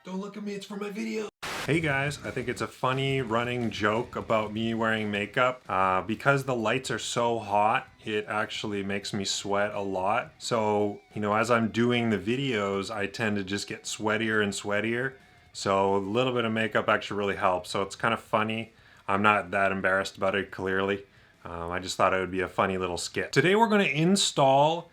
Don't look at me, it's for my video. Hey guys, I think it's a funny running joke about me wearing makeup. Because the lights are so hot, it actually makes me sweat a lot. So, as I'm doing the videos, I tend to just get sweatier and sweatier. So a little bit of makeup actually really helps. So it's kind of funny. I'm not that embarrassed about it, clearly. I just thought it would be a funny little skit. Today we're going to install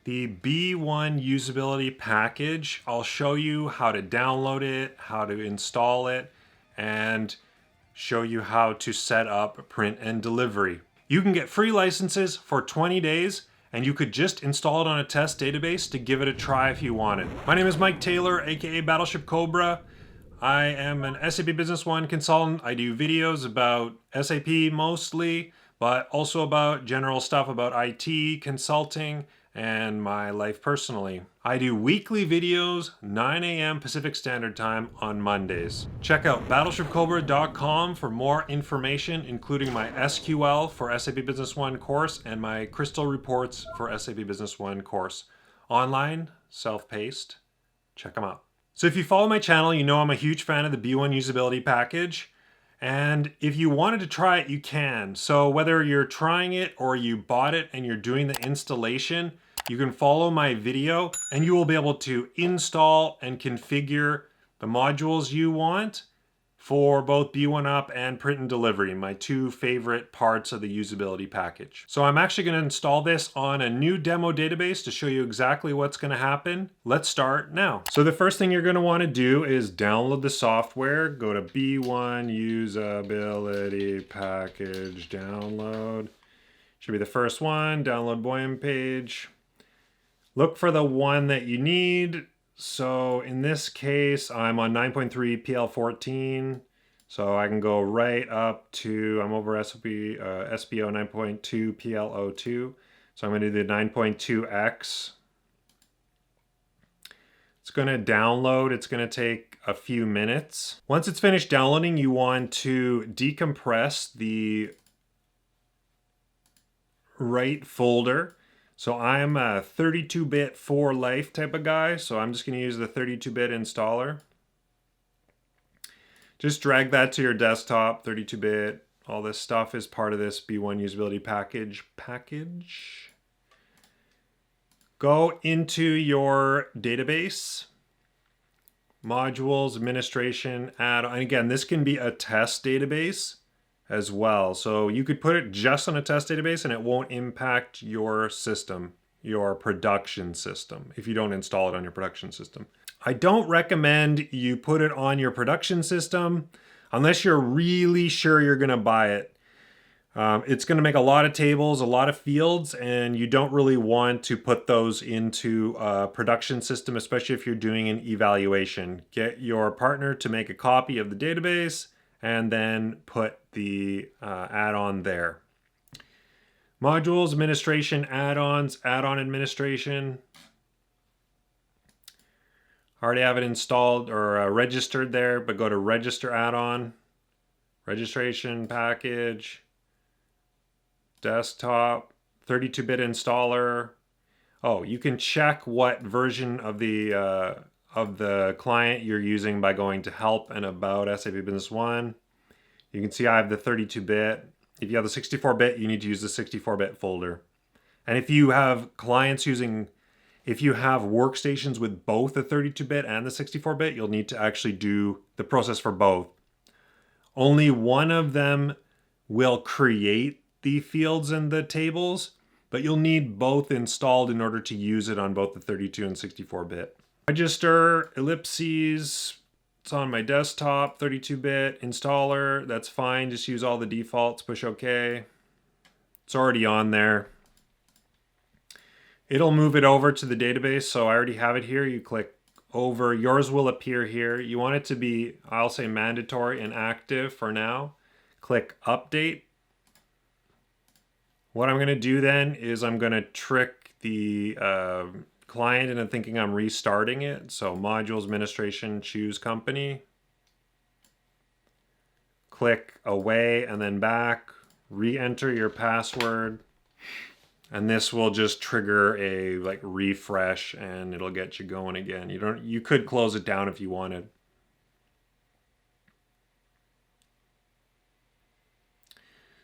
the B1 usability package. I'll show you how to download it, how to install it, and show you how to set up print and delivery. You can get free licenses for 20 days, and you could just install it on a test database to give it a try if you wanted. My name is Mike Taylor, aka BattleshipCobra. I am an SAP Business One consultant. I do videos about SAP mostly, but also about general stuff about IT, consulting, and my life personally. I do weekly videos, 9 a.m. Pacific Standard Time on Mondays. Check out BattleshipCobra.com for more information, including my SQL for SAP Business One course and my Crystal Reports for SAP Business One course. Online, self-paced. Check them out. So if you follow my channel, you know I'm a huge fan of the B1 usability package. And if you wanted to try it, you can. So whether you're trying it or you bought it and you're doing the installation, you can follow my video and you will be able to install and configure the modules you want for both B1UP and print and delivery, my two favorite parts of the usability package. So I'm actually going to install this on a new demo database to show you exactly what's going to happen. Let's start now. So the first thing you're going to want to do is download the software. Go to B1 usability package download. Should be the first one. Download BoyM page. Look for the one that you need. So in this case, I'm on 9.3 PL14. So I can go right up to, I'm over SPO 9.2 PL02. So I'm going to do the 9.2X. It's going to download. It's going to take a few minutes. Once it's finished downloading, you want to decompress the right folder. So I'm a 32-bit for life type of guy, so I'm just going to use the 32-bit installer. Just drag that to your desktop, 32-bit. All this stuff is part of this B1 usability package. Go into your database, modules, administration, add-on. And again, this can be a test database as well. So you could put it just on a test database and it won't impact your system, your production system, if you don't install it on your production system. I don't recommend you put it on your production system unless you're really sure you're going to buy it. It's going to make a lot of tables, a lot of fields, and you don't really want to put those into a production system, especially if you're doing an evaluation. Get your partner to make a copy of the database and then put the add-on there. Modules, administration, add-ons, add-on administration. Already have it installed or registered there, but go to register add-on, registration package, desktop, 32-bit installer. Oh, you can check what version of the client you're using by going to help and about SAP Business One. You can see I have the 32-bit. If you have the 64-bit, you need to use the 64-bit folder. And if you have clients if you have workstations with both the 32-bit and the 64-bit, you'll need to actually do the process for both. Only one of them will create the fields and the tables, but you'll need both installed in order to use it on both the 32 and 64-bit. Register, ellipses, it's on my desktop, 32-bit installer, that's fine, just use all the defaults, push OK. It's already on there. It'll move it over to the database, so I already have it here. You click over, yours will appear here. You want it to be, I'll say mandatory and active for now. Click update. What I'm gonna do then is I'm gonna trick the client into thinking I'm restarting it. So modules, administration, choose company. Click away and then back, re-enter your password. And this will just trigger a refresh and it'll get you going again. You could close it down if you wanted.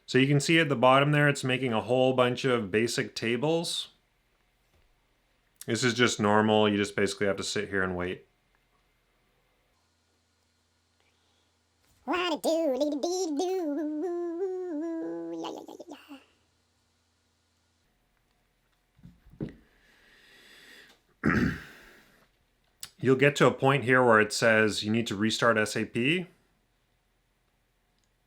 So you can see at the bottom there, it's making a whole bunch of basic tables. This is just normal. You just basically have to sit here and wait. You'll get to a point here where it says you need to restart SAP.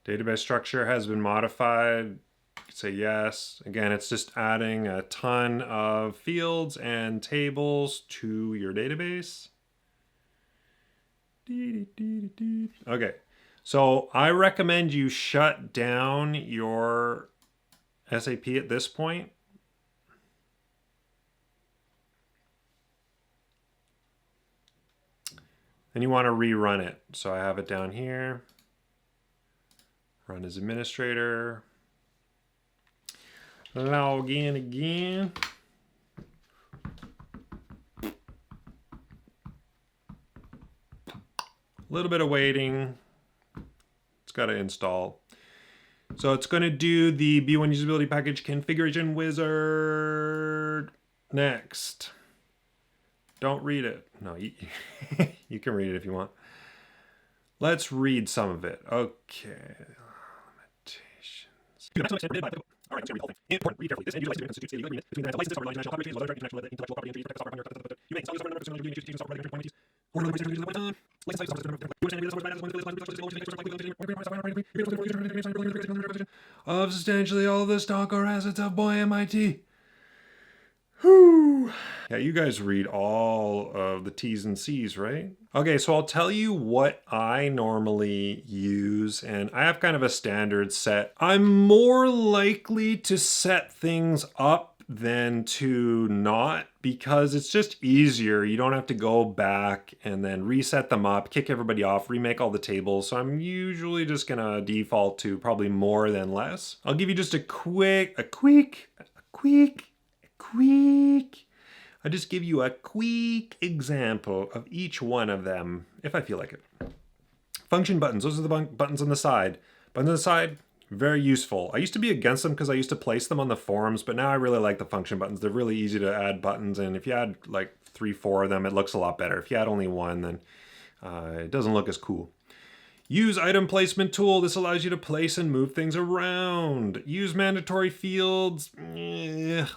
Database structure has been modified. You can say yes. Again, it's just adding a ton of fields and tables to your database. Okay, so I recommend you shut down your SAP at this point. Then you want to rerun it. So I have it down here. Run as administrator. Log in again. A little bit of waiting. It's got to install. So it's going to do the B1 Usability Package Configuration Wizard. Next. Don't read it. No, you can read it if you want. Let's read some of it. Okay. Limitations. All right, I'm going to read the whole thing. Important, read carefully. This end user license constitutes a legal agreement between the license or international corporations or other international intellectual property entities software partner. You may install software numbers to use software entities or other license at one time. License of substantially all of the stock or assets of Boy MIT. Whew. Yeah, you guys read all of the T's and C's, right? Okay, so I'll tell you what I normally use, and I have kind of a standard set. I'm more likely to set things up than to not, because it's just easier. You don't have to go back and then reset them up, kick everybody off, remake all the tables. So I'm usually just gonna default to probably more than less. I'll give you just a quick I'll just give you a quick example of each one of them, if I feel like it. Function buttons, those are the buttons on the side. Buttons on the side, very useful. I used to be against them because I used to place them on the forums, but now I really like the function buttons. They're really easy to add buttons, and if you add like 3, 4 of them, it looks a lot better. If you add only one, then it doesn't look as cool. Use item placement tool. This allows you to place and move things around. Use mandatory fields.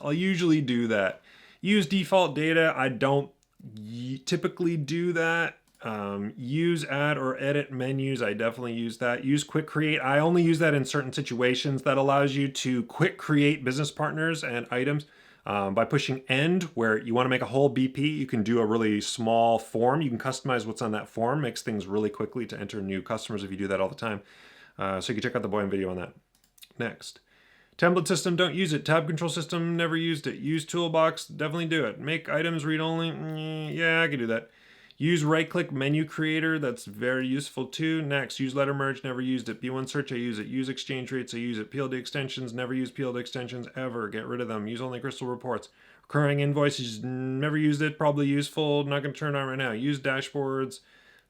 I'll usually do that. Use default data. I don't typically do that. Use add or edit menus. I definitely use that. Use quick create. I only use that in certain situations. That allows you to quick create business partners and items. By pushing end, where you want to make a whole BP, you can do a really small form. You can customize what's on that form, makes things really quickly to enter new customers if you do that all the time. So you can check out the Boyan video on that. Next. Template system, don't use it. Tab control system, never used it. Use toolbox, definitely do it. Make items read only, yeah, I can do that. Use right-click menu creator, that's very useful too. Next, use letter merge, never used it. B1 search, I use it. Use exchange rates, I use it. PLD extensions, never use PLD extensions ever. Get rid of them. Use only crystal reports. Recurring invoices, never used it. Probably useful. Not going to turn on right now. Use dashboards,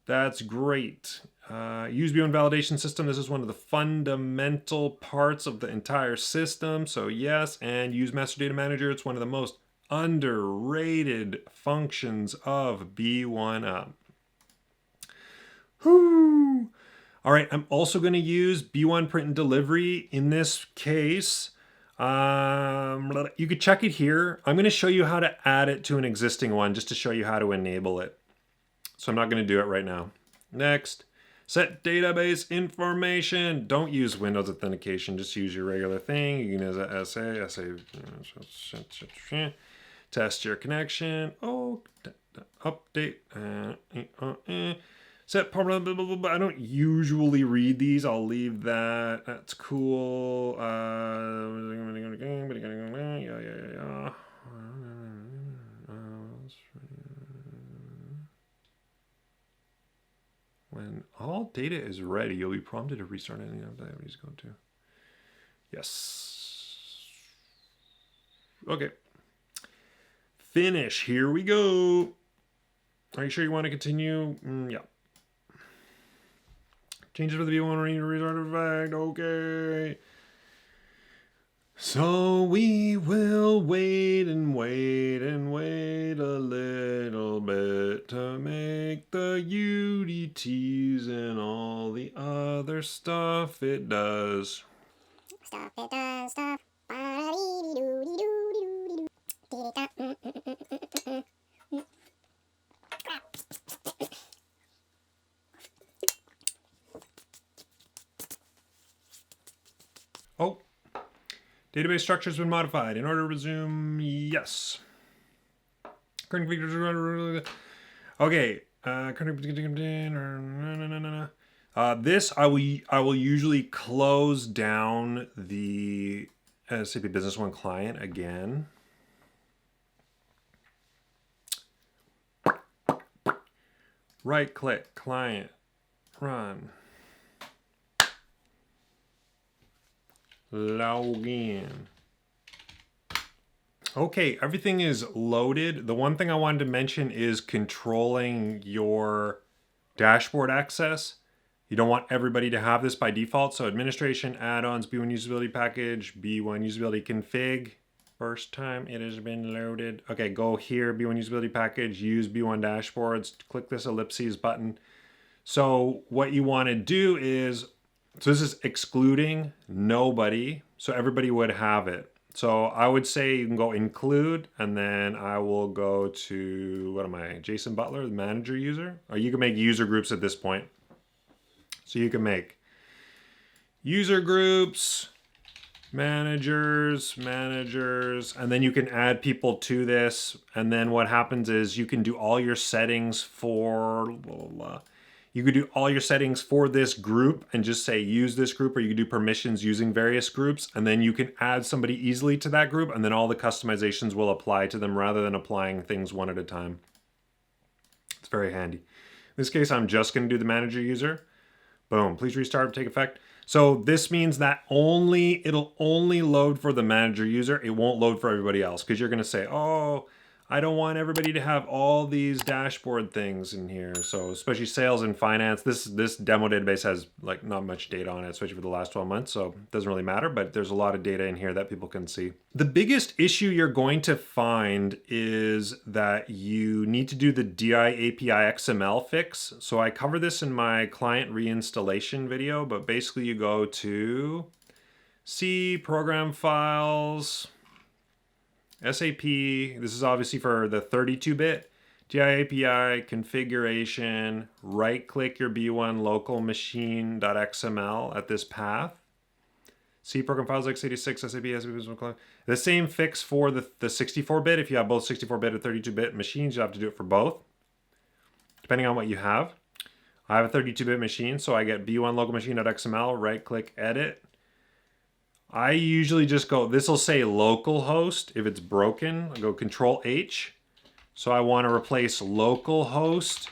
that's great. Use B1 validation system. This is one of the fundamental parts of the entire system. So yes, and use master data manager. It's one of the most underrated functions of B1UP. Whew. All right, I'm also going to use B1 print and delivery in this case. You could check it here. I'm going to show you how to add it to an existing one just to show you how to enable it. So I'm not going to do it right now. Next, set database information. Don't use Windows authentication. Just use your regular thing. You can use a SA. Test your connection. Oh, update. Set blah, blah, blah, blah. I don't usually read these. I'll leave that. That's cool. Yeah. When all data is ready, you'll be prompted to restart any update he's going to. Yes. Okay. Finish. Here we go. Are you sure you want to continue? Yeah. Change it to the B1 restart effect. Okay. So we will wait and wait and wait a little bit to make the UDTs and all the other stuff it does. Stuff it does, stuff. Oh, database structure has been modified. In order to resume, yes. Current configuration. Okay. This I will usually close down the SAP Business One client again. Right click, client, run. Log in. Okay, everything is loaded. The one thing I wanted to mention is controlling your dashboard access. You don't want everybody to have this by default. So administration, add-ons, B1 usability package, B1 usability config. First time it has been loaded. Okay, go here, B1 usability package, use B1 dashboards, click this ellipses button. So what you want to do is, so this is excluding nobody, so everybody would have it. So I would say you can go include, and then I will go to, what am I, Jason Butler, the manager user? Or you can make user groups at this point. So you can make user groups, managers, and then you can add people to this. And then what happens is you can do all your settings for, you could do all your settings for this group and just say use this group, or you could do permissions using various groups, and then you can add somebody easily to that group, and then all the customizations will apply to them rather than applying things one at a time. It's very handy. In this case, I'm just going to do the manager user. Boom, please restart, take effect. So this means that it'll only load for the manager user. It won't load for everybody else, because you're going to say, oh, I don't want everybody to have all these dashboard things in here. So especially sales and finance, this demo database has like not much data on it, especially for the last 12 months. So it doesn't really matter, but there's a lot of data in here that people can see. The biggest issue you're going to find is that you need to do the DI API XML fix. So I cover this in my client reinstallation video, but basically you go to C, program files, SAP, this is obviously for the 32-bit, DI API configuration, right-click your B1 local machine.xml at this path. C program files x86, SAP, the same fix for the 64-bit. If you have both 64-bit or 32-bit machines, you have to do it for both, depending on what you have. I have a 32-bit machine, so I get B1 local machine.xml, right-click, edit. I usually just go, this will say localhost. If it's broken, I go Control H. So I want to replace localhost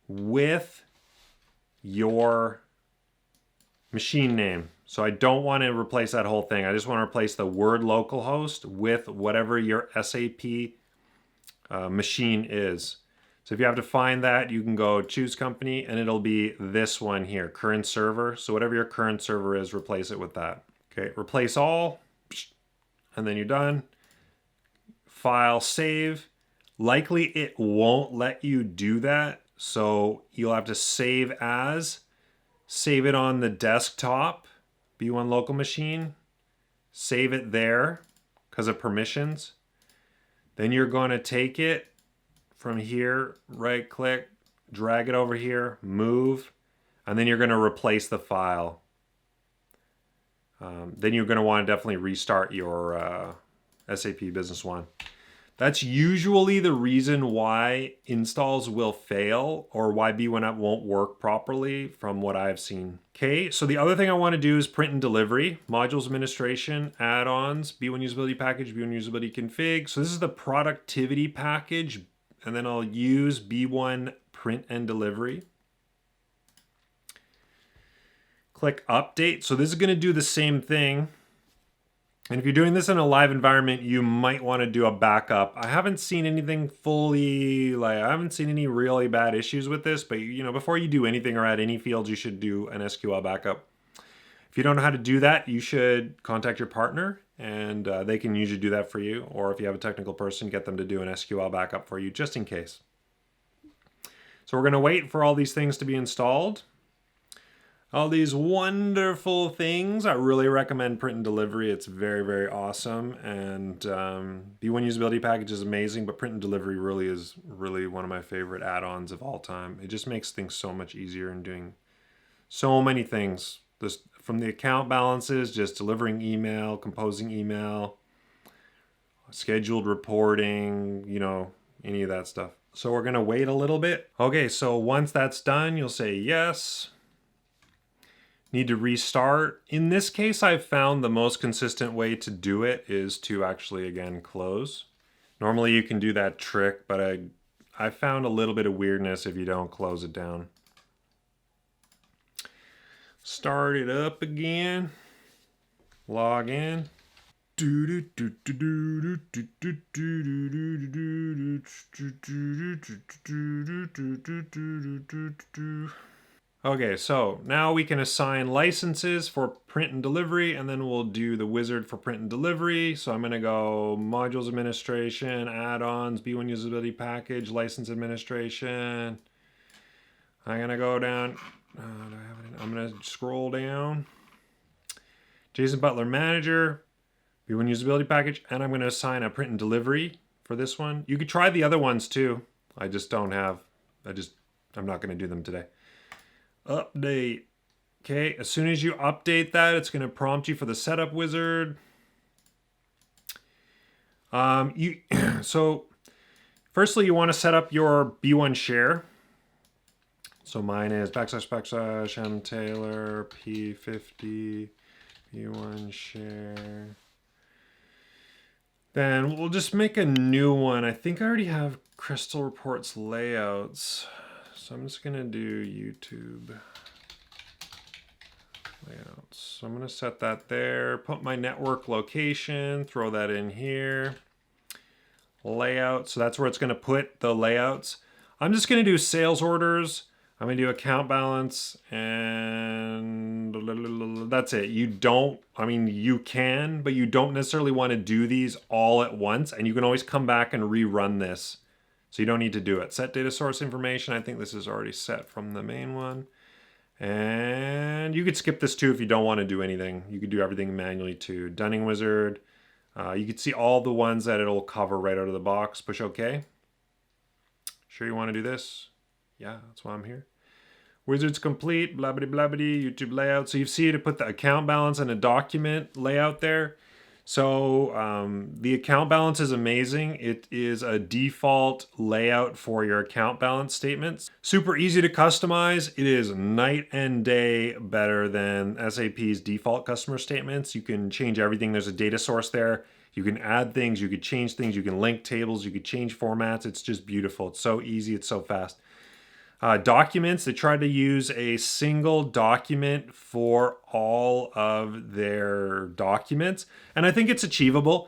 with your machine name. So I don't want to replace that whole thing. I just want to replace the word localhost with whatever your SAP machine is. So if you have to find that, you can go choose company, and it'll be this one here, current server. So whatever your current server is, replace it with that. Okay, replace all, and then you're done. File, save. Likely it won't let you do that, so you'll have to save as. Save it on the desktop, B1 local machine. Save it there because of permissions. Then you're going to take it from here, right click, drag it over here, move, and then you're going to replace the file. Then you're going to want to definitely restart your SAP Business One. That's usually the reason why installs will fail or why B1UP won't work properly from what I've seen. Okay, so the other thing I want to do is print and delivery, modules administration, add-ons, B1 usability package, B1 usability config. So this is the productivity package, and then I'll use B1 print and delivery. Click update. So this is going to do the same thing. And if you're doing this in a live environment, you might want to do a backup. I haven't seen anything fully, I haven't seen any really bad issues with this, but before you do anything or add any fields, you should do an SQL backup. If If you don't know how to do that, you should contact your partner, and they can usually do that for you. Or if you have a technical person, get them to do an SQL backup for you just in case. So we're going to wait for all these things to be installed. All these wonderful things. I really recommend Print and Delivery. It's very, very awesome. And B1 Usability Package is amazing, but Print and Delivery really is one of my favorite add-ons of all time. It just makes things so much easier in doing so many things. This, from the account balances, just delivering email, composing email, scheduled reporting, you know, any of that stuff. So we're going to wait a little bit. Okay, so once that's done, you'll say yes. Need to restart. In this case, I've found the most consistent way to do it is to actually, again, close. Normally you can do that trick, but I found a little bit of weirdness if you don't close it down. Start it up again. Log in. Okay, so now we can assign licenses for print and delivery, and then we'll do the wizard for print and delivery. So I'm going to go modules administration, add-ons, B1 usability package, license administration. I'm going to go down. I'm going to scroll down. Jason Butler manager, B1 usability package, and I'm going to assign a print and delivery for this one. You could try the other ones too. I just don't have. I'm not going to do them today. Update. Okay, as soon as you update that, it's going to prompt you for the setup wizard. So firstly, you want to set up your B1 share. So mine is / M Taylor P50 B1 share. Then we'll just make a new one. I think I already have Crystal Reports layouts. So I'm just going to do YouTube layouts. So I'm going to set that there, put my network location, throw that in here. Layout, so that's where it's going to put the layouts. I'm just going to do sales orders. I'm going to do account balance, and that's it. You can, but you don't necessarily want to do these all at once, and you can always come back and rerun this. So you don't need to do it. Set data source information. I think this is already set from the main one. And you could skip this too if you don't want to do anything. You could do everything manually too. Dunning wizard. You could see all the ones that it'll cover right out of the box. Push OK. Sure you want to do this? Yeah, that's why I'm here. Wizards complete. Blabbity blabbity. YouTube layout. So you see to put the account balance and a document layout there. So the account balance is amazing. It is a default layout for your account balance statements. Super easy to customize. It is night and day better than SAP's default customer statements. You can change everything. There's a data source there. You can add things. You could change things. You can link tables. You could change formats. It's just beautiful. It's so easy. It's so fast. Documents, they try to use a single document for all of their documents, and I think it's achievable.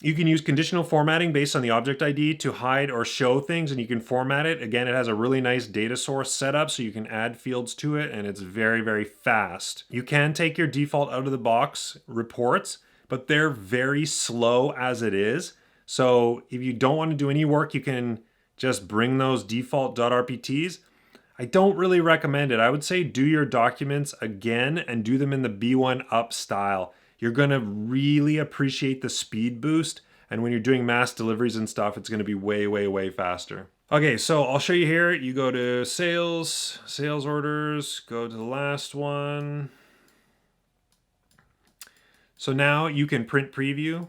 You can use conditional formatting based on the object ID to hide or show things, and you can format it. Again, it has a really nice data source setup, so you can add fields to it, and it's very, very fast. You can take your default out-of-the-box reports, but they're very slow as it is. So if you don't want to do any work, you can just bring those default .rpts. I don't really recommend it. I would say do your documents again and do them in the B1UP style. You're going to really appreciate the speed boost. And when you're doing mass deliveries and stuff, it's going to be way, way, way faster. Okay, so I'll show you here. You go to sales orders, go to the last one. So now you can print preview.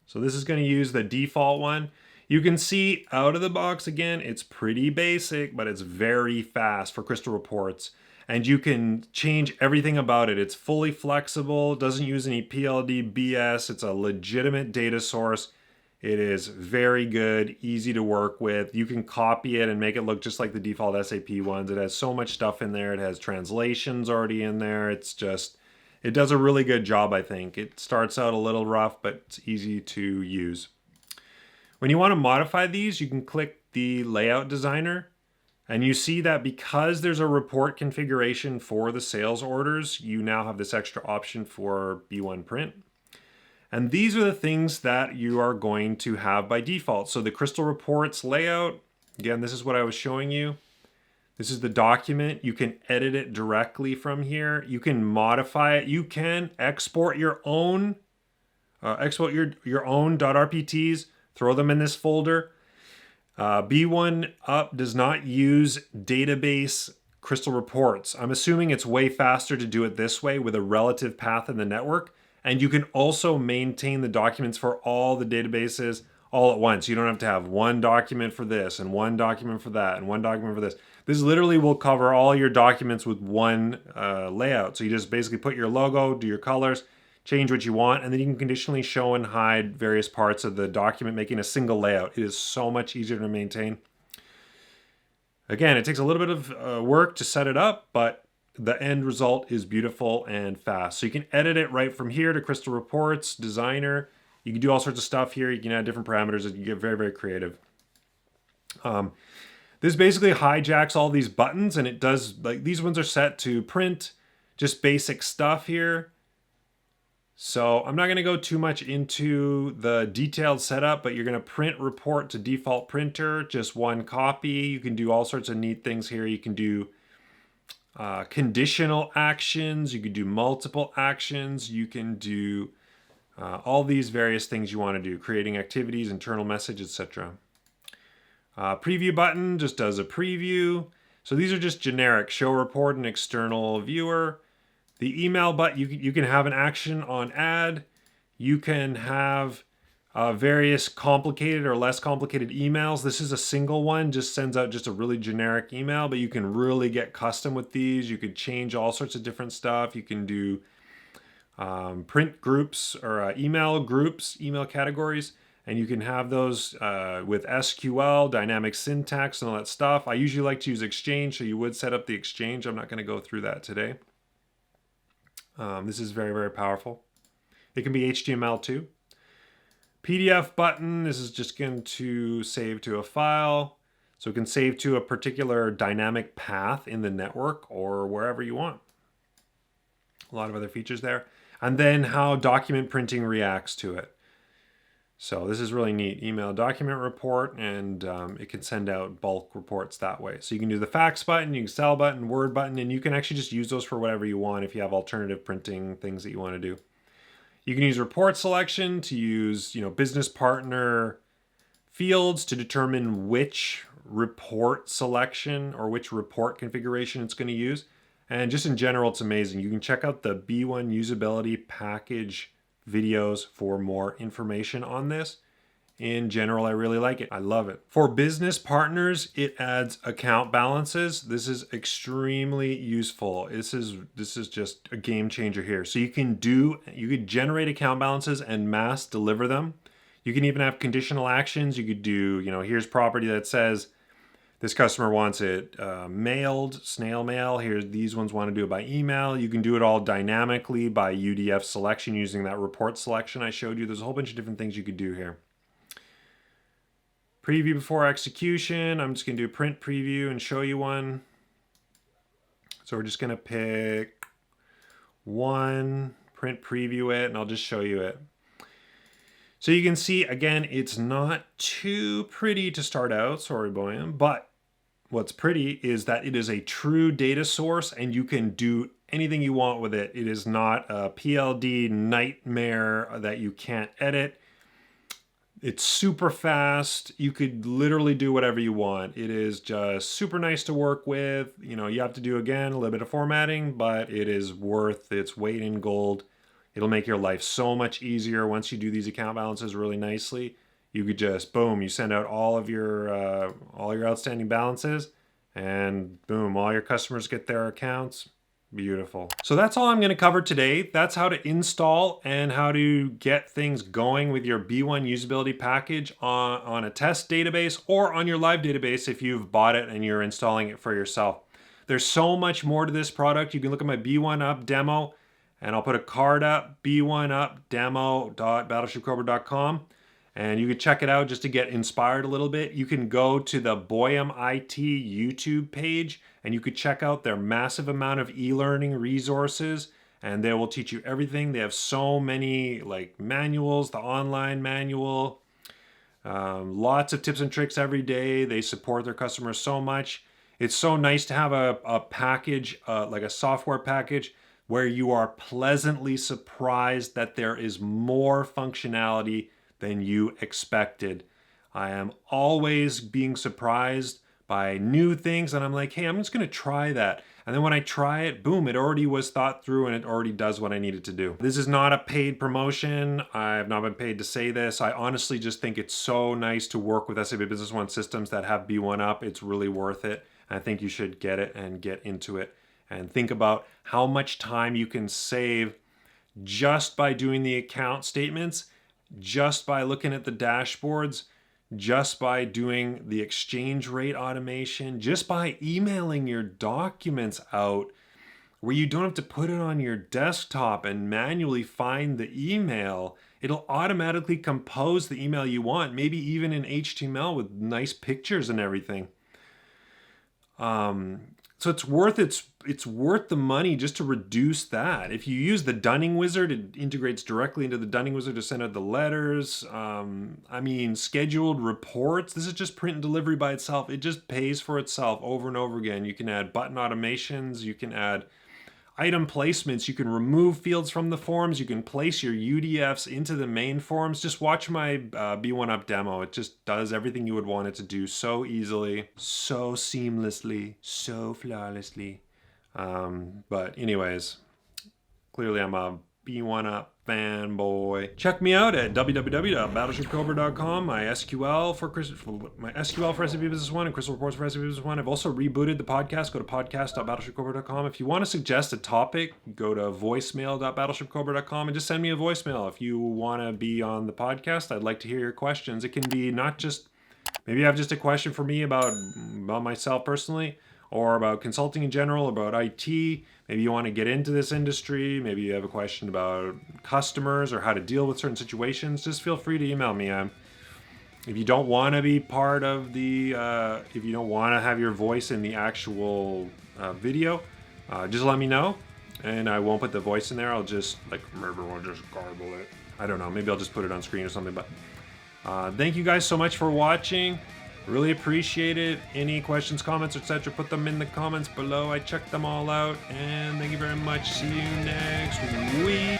So this is going to use the default one. You can see out of the box again, it's pretty basic, but it's very fast for Crystal Reports. And you can change everything about it. It's fully flexible, doesn't use any PLD BS. It's a legitimate data source. It is very good, easy to work with. You can copy it and make it look just like the default SAP ones. It has so much stuff in there. It has translations already in there. It's just, it does a really good job, I think. It starts out a little rough, but it's easy to use. When you want to modify these, you can click the layout designer And you see that because there's a report configuration for the sales orders, you now have this extra option for B1 print. And these are the things that you are going to have by default. So the Crystal Reports layout, again, this is what I was showing you. This is the document. You can edit it directly from here. You can modify it. You can export your own, your own .rpts, throw them in this folder. B1UP does not use database Crystal Reports. I'm assuming it's way faster to do it this way with a relative path in the network. And you can also maintain the documents for all the databases all at once. You don't have to have one document for this and one document for that and one document for this. This literally will cover all your documents with one layout. So you just basically put your logo, do your colors, change what you want, and then you can conditionally show and hide various parts of the document, making a single layout. It is so much easier to maintain. Again, it takes a little bit of work to set it up, but the end result is beautiful and fast. So you can edit it right from here to Crystal Reports, Designer. You can do all sorts of stuff here. You can add different parameters and you get very, very creative. This basically hijacks all these buttons, and it does, like, these ones are set to print, just basic stuff here. So I'm not going to go too much into the detailed setup, but you're going to print report to default printer, just one copy. You can do all sorts of neat things here. You can do conditional actions. You can do multiple actions. You can do all these various things you want to do, creating activities, internal message, etc. Preview button just does a preview. So these are just generic, show report and external viewer. The email button, you can have an action on add. You can have various complicated or less complicated emails. This is a single one, just sends out just a really generic email, but you can really get custom with these. You could change all sorts of different stuff. You can do print groups or email groups, email categories, and you can have those with SQL, dynamic syntax, and all that stuff. I usually like to use Exchange, so you would set up the Exchange. I'm not going to go through that today. This is very, very powerful. It can be HTML too. PDF button, this is just going to save to a file. So it can save to a particular dynamic path in the network or wherever you want. A lot of other features there. And then how document printing reacts to it. So this is really neat. Email document report, and it can send out bulk reports that way. So you can do the fax button, you can Excel button, Word button, and you can actually just use those for whatever you want if you have alternative printing things that you want to do. You can use report selection to use, business partner fields to determine which report selection or which report configuration it's going to use. And just in general, it's amazing. You can check out the B1 Usability package videos for more information on this. In general, I really like it. I love it. For business partners, it adds account balances. This is extremely useful. This is just a game changer here. So you could generate account balances and mass deliver them. You can even have conditional actions. You could do, here's property that says this customer wants it mailed, snail mail. These ones want to do it by email. You can do it all dynamically by UDF selection using that report selection I showed you. There's a whole bunch of different things you could do here. Preview before execution. I'm just going to do print preview and show you one. So we're just going to pick one, print preview it, and I'll just show you it. So you can see, again, it's not too pretty to start out, sorry boy, but what's pretty is that it is a true data source and you can do anything you want with it. It is not a PLD nightmare that you can't edit. It's super fast. You could literally do whatever you want. It is just super nice to work with. You have to do, again, a little bit of formatting, but it is worth its weight in gold. It'll make your life so much easier once you do these account balances really nicely. You could just, boom, you send out all your outstanding balances, and boom, all your customers get their accounts. Beautiful. So that's all I'm going to cover today. That's how to install and how to get things going with your B1 usability package on a test database or on your live database if you've bought it and you're installing it for yourself. There's so much more to this product. You can look at my B1UP demo, and I'll put a card up, B1UP demo.battleshipcobra.com. and you could check it out just to get inspired a little bit. You can go to the B1UP YouTube page and you could check out their massive amount of e-learning resources, and they will teach you everything. They have so many like manuals, the online manual, lots of tips and tricks every day. They support their customers so much. It's so nice to have a package, like a software package, where you are pleasantly surprised that there is more functionality than you expected. I am always being surprised by new things, and I'm like, hey, I'm just gonna try that. And then when I try it, boom, it already was thought through and it already does what I needed to do. This is not a paid promotion. I've not been paid to say this. I honestly just think it's so nice to work with SAP Business One systems that have B1UP. It's really worth it. I think you should get it and get into it and think about how much time you can save just by doing the account statements, just by looking at the dashboards, just by doing the exchange rate automation, just by emailing your documents out where you don't have to put it on your desktop and manually find the email. It'll automatically compose the email you want, maybe even in HTML with nice pictures and everything. So it's worth the money just to reduce that. If you use the Dunning Wizard, it integrates directly into the Dunning Wizard to send out the letters. Scheduled reports. This is just print and delivery by itself. It just pays for itself over and over again. You can add button automations. You can add item placements. You can remove fields from the forms. You can place your UDFs into the main forms. Just watch my B1UP demo. It just does everything you would want it to do so easily, so seamlessly, so flawlessly. But anyways, clearly I'm a B1UP fanboy. Check me out at www.BattleshipCobra.com. My SQL for SAP Business One and Crystal Reports for SAP Business One. I've also rebooted the podcast. Go to podcast.battleshipcobra.com. If you want to suggest a topic, go to voicemail.battleshipcobra.com and just send me a voicemail. If you want to be on the podcast, I'd like to hear your questions. It can be not just, maybe you have just a question for me about myself personally, or about consulting in general, about IT. Maybe you want to get into this industry. Maybe you have a question about customers or how to deal with certain situations. Just feel free to email me. If you don't want to be part of the, if you don't want to have your voice in the actual video, just let me know, and I won't put the voice in there. I'll just everyone just garble it. I don't know. Maybe I'll just put it on screen or something. But thank you guys so much for watching. Really appreciate it. Any questions, comments, etc., put them in the comments below. I check them all out. And thank you very much. See you next week.